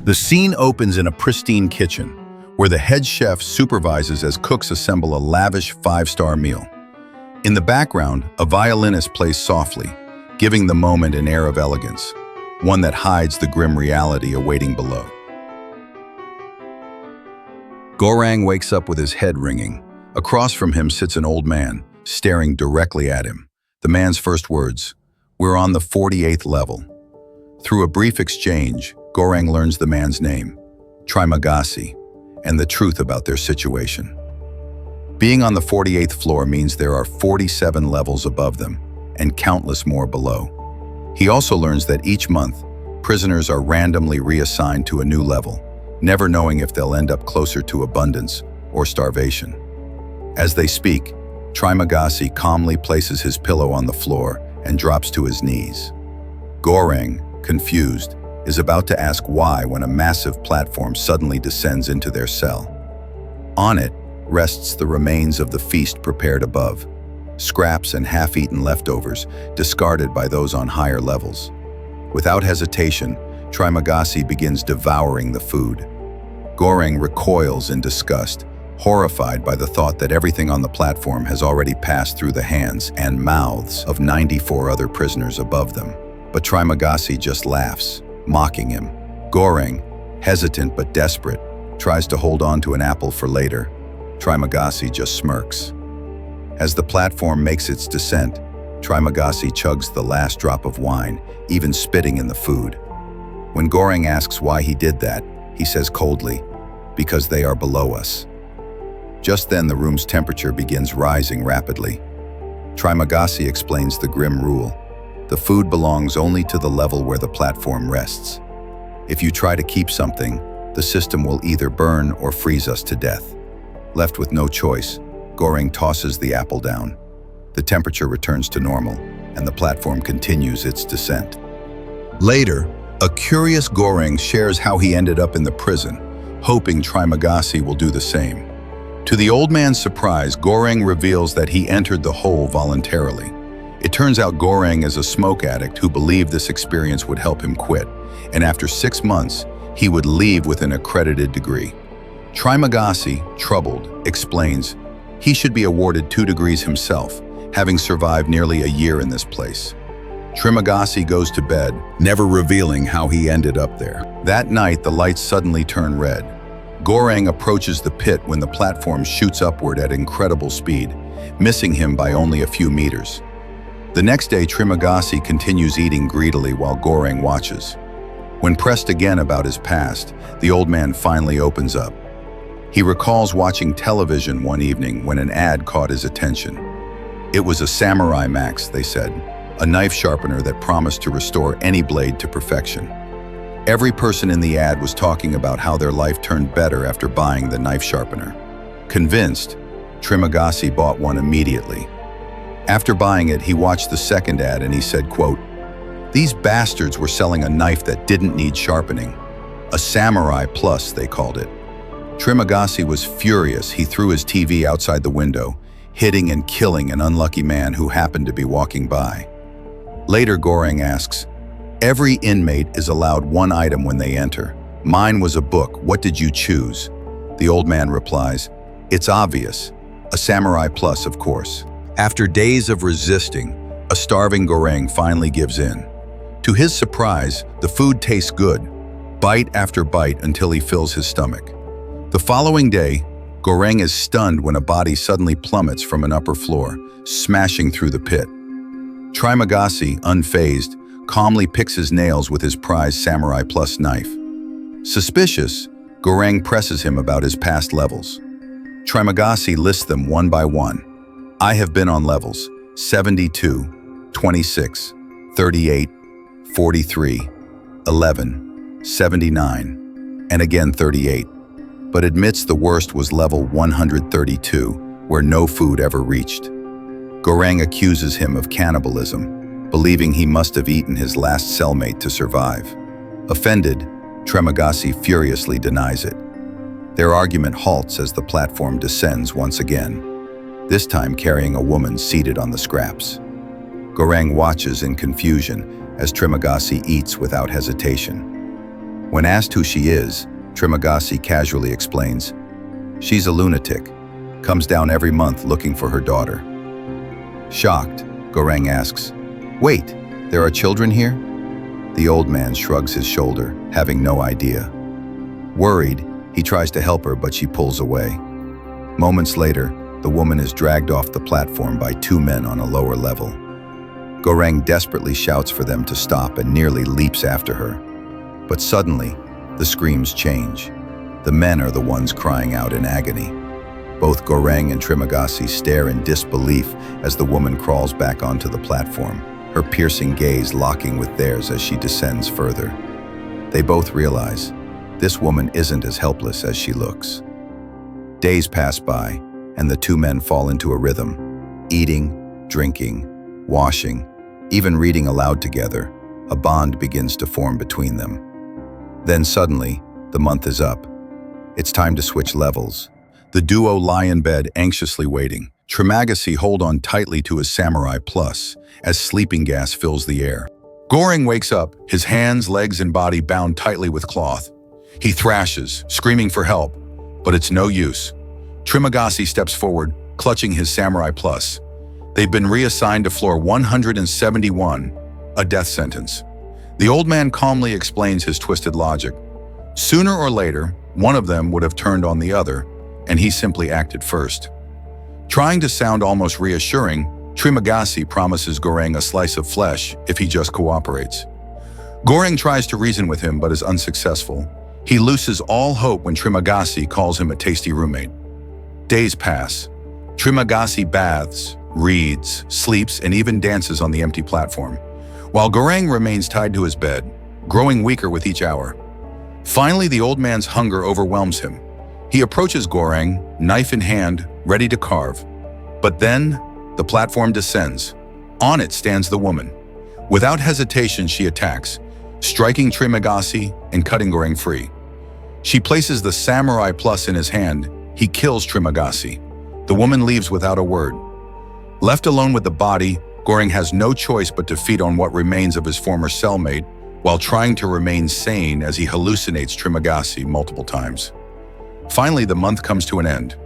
The scene opens in a pristine kitchen, where the head chef supervises as cooks assemble a lavish five-star meal. In the background, a violinist plays softly, giving the moment an air of elegance, one that hides the grim reality awaiting below. Goreng wakes up with his head ringing. Across from him sits an old man, staring directly at him. The man's first words, "We're on the 48th level." Through a brief exchange, Goreng learns the man's name, Trimagasi, and the truth about their situation. Being on the 48th floor means there are 47 levels above them, and countless more below. He also learns that each month, prisoners are randomly reassigned to a new level, never knowing if they'll end up closer to abundance or starvation. As they speak, Trimagasi calmly places his pillow on the floor and drops to his knees. Goreng, confused, is about to ask why when a massive platform suddenly descends into their cell. On it rests the remains of the feast prepared above, scraps and half-eaten leftovers discarded by those on higher levels. Without hesitation, Trimagasi begins devouring the food. Goreng recoils in disgust, horrified by the thought that everything on the platform has already passed through the hands and mouths of 94 other prisoners above them. But Trimagasi just laughs, mocking him. Goreng, hesitant but desperate, tries to hold on to an apple for later. Trimagasi just smirks. As the platform makes its descent, Trimagasi chugs the last drop of wine, even spitting in the food. When Goreng asks why he did that, he says coldly, "Because they are below us." Just then, the room's temperature begins rising rapidly. Trimagasi explains the grim rule. The food belongs only to the level where the platform rests. If you try to keep something, the system will either burn or freeze us to death. Left with no choice, Goreng tosses the apple down. The temperature returns to normal, and the platform continues its descent. Later, a curious Goreng shares how he ended up in the prison, hoping Trimagasi will do the same. To the old man's surprise, Goreng reveals that he entered the hole voluntarily. It turns out Goreng is a smoke addict who believed this experience would help him quit, and after 6 months, he would leave with an accredited degree. Trimagasi, troubled, explains he should be awarded 2 degrees himself, having survived nearly a year in this place. Trimagasi goes to bed, never revealing how he ended up there. That night, the lights suddenly turn red. Goreng approaches the pit when the platform shoots upward at incredible speed, missing him by only a few meters. The next day, Trimagasi continues eating greedily while Goreng watches. When pressed again about his past, the old man finally opens up. He recalls watching television one evening when an ad caught his attention. It was a Samurai Max, they said, a knife sharpener that promised to restore any blade to perfection. Every person in the ad was talking about how their life turned better after buying the knife sharpener. Convinced, Trimagasi bought one immediately. After buying it, he watched the second ad and he said, quote, "These bastards were selling a knife that didn't need sharpening. A Samurai Plus, they called it." Trimagasi was furious. He threw his TV outside the window, hitting and killing an unlucky man who happened to be walking by. Later, Goreng asks, "Every inmate is allowed one item when they enter. Mine was a book. What did you choose?" The old man replies, "It's obvious. A Samurai Plus, of course." After days of resisting, a starving Goreng finally gives in. To his surprise, the food tastes good, bite after bite until he fills his stomach. The following day, Goreng is stunned when a body suddenly plummets from an upper floor, smashing through the pit. Trimagasi, unfazed, calmly picks his nails with his prized Samurai Plus knife. Suspicious, Goreng presses him about his past levels. Trimagasi lists them one by one. "I have been on levels 72, 26, 38, 43, 11, 79, and again 38, but admits the worst was level 132, where no food ever reached. Goreng accuses him of cannibalism, believing he must have eaten his last cellmate to survive. Offended, Trimagasi furiously denies it. Their argument halts as the platform descends once again, this time carrying a woman seated on the scraps. Goreng watches in confusion as Trimagasi eats without hesitation. When asked who she is, Trimagasi casually explains, "She's a lunatic, comes down every month looking for her daughter." Shocked, Goreng asks, "Wait, there are children here?" The old man shrugs his shoulder, having no idea. Worried, he tries to help her, but she pulls away. Moments later, the woman is dragged off the platform by two men on a lower level. Goreng desperately shouts for them to stop and nearly leaps after her. But suddenly, the screams change. The men are the ones crying out in agony. Both Goreng and Trimagasi stare in disbelief as the woman crawls back onto the platform, her piercing gaze locking with theirs as she descends further. They both realize this woman isn't as helpless as she looks. Days pass by, and the two men fall into a rhythm, eating, drinking, washing, even reading aloud together. A bond begins to form between them. Then suddenly, the month is up. It's time to switch levels. The duo lie in bed, anxiously waiting. Trimagasi hold on tightly to his Samurai Plus as sleeping gas fills the air. Goreng wakes up, his hands, legs, and body bound tightly with cloth. He thrashes, screaming for help, but it's no use. Trimagasi steps forward, clutching his Samurai Plus. They've been reassigned to floor 171, a death sentence. The old man calmly explains his twisted logic. Sooner or later, one of them would have turned on the other, and he simply acted first. Trying to sound almost reassuring, Trimagasi promises Goreng a slice of flesh if he just cooperates. Goreng tries to reason with him but is unsuccessful. He loses all hope when Trimagasi calls him a tasty roommate. Days pass. Trimagasi baths, reads, sleeps, and even dances on the empty platform, while Goreng remains tied to his bed, growing weaker with each hour. Finally, the old man's hunger overwhelms him. He approaches Goreng, knife in hand, ready to carve. But then, the platform descends. On it stands the woman. Without hesitation, she attacks, striking Trimagasi and cutting Goreng free. She places the Samurai Plus in his hand. He kills Trimagasi. The woman leaves without a word. Left alone with the body, Goreng has no choice but to feed on what remains of his former cellmate while trying to remain sane as he hallucinates Trimagasi multiple times. Finally, the month comes to an end.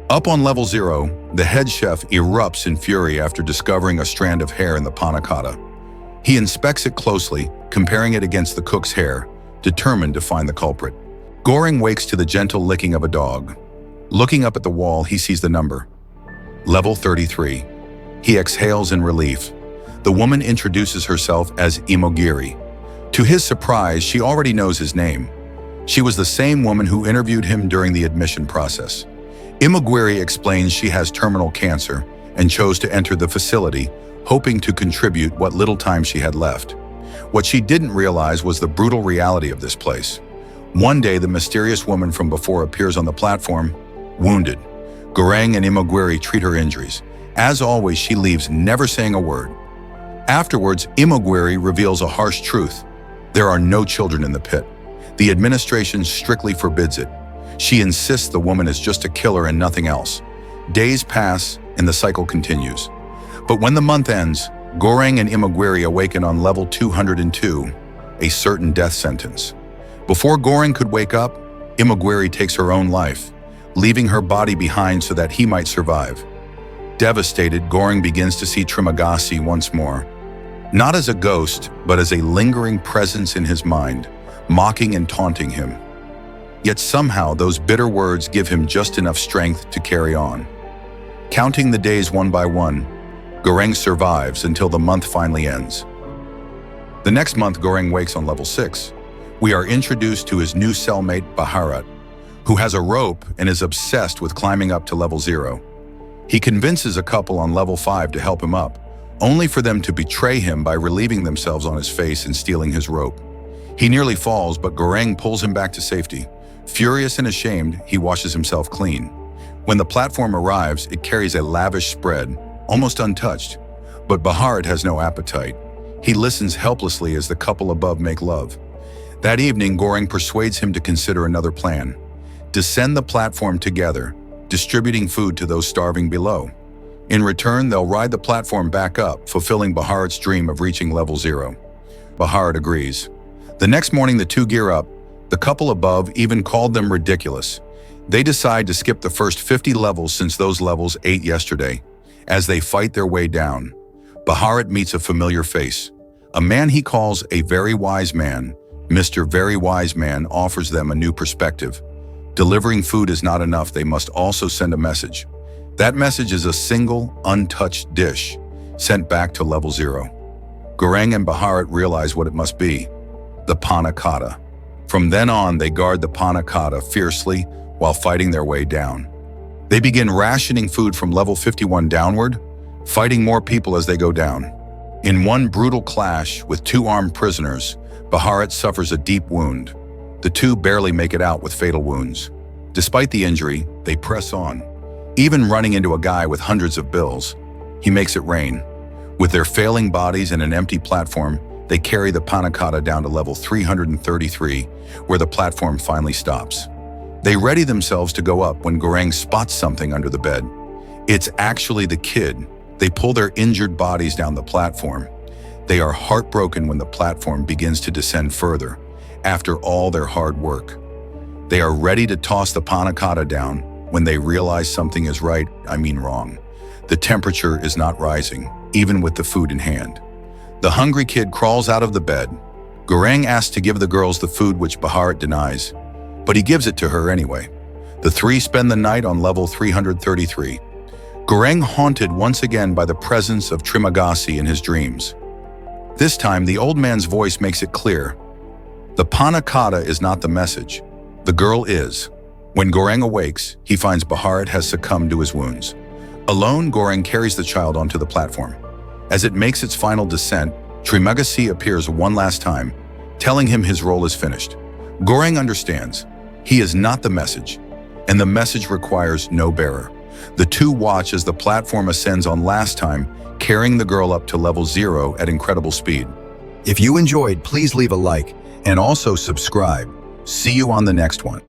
Up on level 0, the head chef erupts in fury after discovering a strand of hair in the panna cotta. He inspects it closely, comparing it against the cook's hair, determined to find the culprit. Goreng wakes to the gentle licking of a dog. Looking up at the wall, he sees the number. Level 33. He exhales in relief. The woman introduces herself as Imogiri. To his surprise, she already knows his name. She was the same woman who interviewed him during the admission process. Imogiri explains she has terminal cancer and chose to enter the facility, hoping to contribute what little time she had left. What she didn't realize was the brutal reality of this place. One day, the mysterious woman from before appears on the platform, wounded. Goreng and Imogiri treat her injuries. As always, she leaves, never saying a word. Afterwards, Imogiri reveals a harsh truth. There are no children in the pit. The administration strictly forbids it. She insists the woman is just a killer and nothing else. Days pass, and the cycle continues. But when the month ends, Goreng and Imogiri awaken on level 202, a certain death sentence. Before Goreng could wake up, Imogiri takes her own life, leaving her body behind so that he might survive. Devastated, Goreng begins to see Trimagasi once more. Not as a ghost, but as a lingering presence in his mind, mocking and taunting him. Yet somehow those bitter words give him just enough strength to carry on. Counting the days one by one, Goreng survives until the month finally ends. The next month, Goreng wakes on level 6. We are introduced to his new cellmate, Baharat, who has a rope and is obsessed with climbing up to level 0. He convinces a couple on level 5 to help him up, only for them to betray him by relieving themselves on his face and stealing his rope. He nearly falls, but Goreng pulls him back to safety. Furious and ashamed, he washes himself clean. When the platform arrives, it carries a lavish spread, almost untouched. But Baharat has no appetite. He listens helplessly as the couple above make love. That evening, Goreng persuades him to consider another plan. Descend the platform together, distributing food to those starving below. In return, they'll ride the platform back up, fulfilling Baharat's dream of reaching level 0. Baharat agrees. The next morning, the two gear up, The couple above even called them ridiculous. They decide to skip the first 50 levels since those levels 8 yesterday. As they fight their way down, Bharat meets a familiar face. A man he calls a very wise man. Mr. Very Wise Man offers them a new perspective. Delivering food is not enough, they must also send a message. That message is a single, untouched dish, sent back to level 0. Goreng and Bharat realize what it must be: the panna cotta. From then on, they guard the panna cotta fiercely while fighting their way down. They begin rationing food from level 51 downward, fighting more people as they go down. In one brutal clash with 2 armed prisoners, Bharat suffers a deep wound. The 2 barely make it out with fatal wounds. Despite the injury, they press on, even running into a guy with hundreds of bills. He makes it rain. With their failing bodies and an empty platform, they carry the panna cotta down to level 333, where the platform finally stops. They ready themselves to go up when Goreng spots something under the bed. It's actually the kid. They pull their injured bodies down the platform. They are heartbroken when the platform begins to descend further, after all their hard work. They are ready to toss the panna cotta down when they realize something is wrong. The temperature is not rising, even with the food in hand. The hungry kid crawls out of the bed. Goreng asks to give the girls the food, which Bharat denies, but he gives it to her anyway. The 3 spend the night on level 333. Goreng haunted once again by the presence of Trimagasi in his dreams. This time, the old man's voice makes it clear. The panna cotta is not the message. The girl is. When Goreng awakes, he finds Bharat has succumbed to his wounds. Alone, Goreng carries the child onto the platform. As it makes its final descent, Trimagasi appears one last time, telling him his role is finished. Goreng understands. He is not the message, and the message requires no bearer. The 2 watch as the platform ascends on last time, carrying the girl up to level 0 at incredible speed. If you enjoyed, please leave a like and also subscribe. See you on the next one.